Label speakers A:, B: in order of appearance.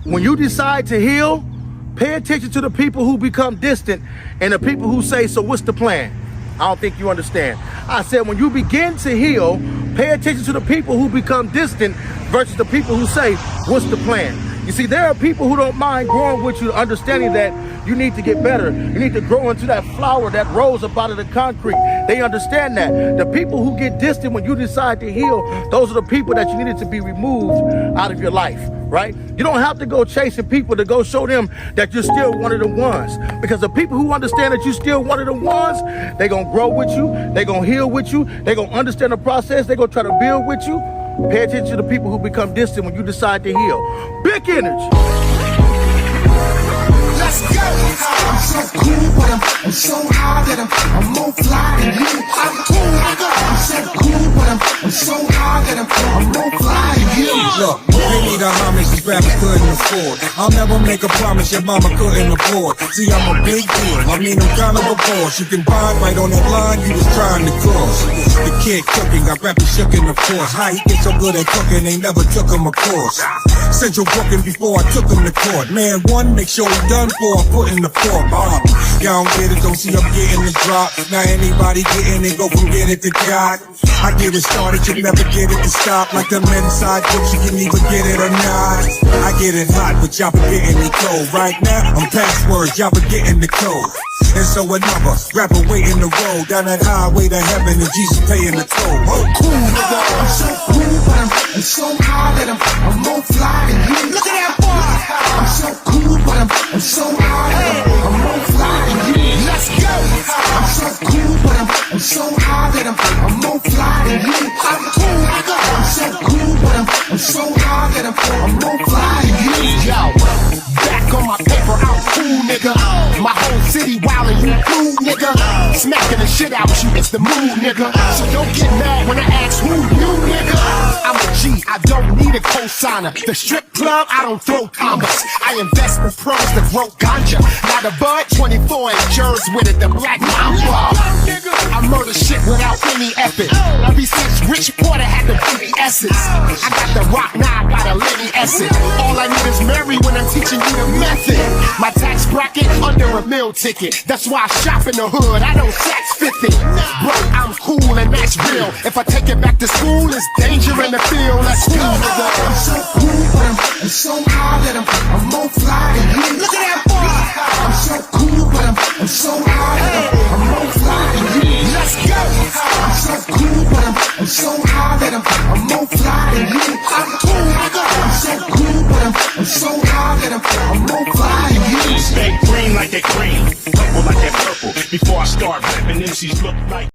A: When you decide to heal, pay attention to the people who become distant and the people who say, so what's the plan? I don't think you understand. I said, when you begin to heal, pay attention to the people who become distant versus the people who say, what's the plan? You see, there are people who don't mind growing with you, understanding that you need to get better. You need to grow into that flower that rose up out of the concrete. They understand that. The people who get distant when you decide to heal, those are the people that you needed to be removed out of your life, right? You don't have to go chasing people to go show them that you're still one of the ones. Because the people who understand that you're still one of the ones, they're going to grow with you. They're going to heal with you. They're going to understand the process. They're going to try to build with you. Pay attention to the people who become distant when you decide to heal. Big energy.
B: Let's go. I'm so cool with him. I'm so high that I'm more fly than you. I'm cool, nigga. I'm so cool with him. I'm so high that I'm more fly than you.
C: Look, they need a homage these rappers couldn't afford. I'll never make a promise your mama couldn't afford. See, I'm a big deal. I mean, I'm kind of a boss. You can find right on that line you was trying to cross. The kid cooking, got rappers shook in the force. How he get so good at cooking, they never took him a course. Central booking before I took him to court. Man, one, make sure he done for I put in the fork. Y'all don't get it, don't see I'm getting the drop. Now anybody getting it, go from get it to God. I get it started, you never get it to stop. Like them inside jokes, you can either get it or not. I get it hot, but y'all forgetting the cold. Right now, I'm past words, y'all forgetting the code. And so another rapper waiting the road down that highway to heaven, and Jesus paying the toll. Oh, cool, nigga.
B: I'm so cool, but I'm so high that I'm more fly than you. Look at that boy. I'm so cool, but I'm so high that I'm more fly than you. Let's go. I'm so cool, but I'm so high that I'm more fly than you. I'm cool, nigga. I'm so cool, but I'm so high that I'm more fly than you. Yo, back on my paper, I'm cool, nigga. My whole city wildin', you cool, nigga. Smacking the shit out you, it's the mood, nigga. So don't get mad when I ask who you, nigga. I'm a G, I don't need a cosigner. The strip club, I don't throw commas. I invest in pros that grow ganja. Now the bud, 24 and jurors with it, the black mamba. I murder shit without any effort. Ever since Rich Porter had the VVS's. I got the rock, now I got a Lenny Essence. All I need is Mary when I'm teaching you the method. My tax bracket under a meal ticket. That's why I shop in the hood, I don't sax 50. Bro, I'm cool and that's real. If I take it back to school, it's danger in the field. Let's go. I'm so cool, but I'm so high that I'm more fly than you. Look at that boy. I'm so cool, but I'm so high that I'm more fly than you. Let's go. I'm so cool, but I'm so high that I'm more fly than you. I'm cool, nigga. I'm so cool, but I'm so high that I'm more fly than you.
D: Stay green like that green, purple like that purple. Before I start rapping, MCs look like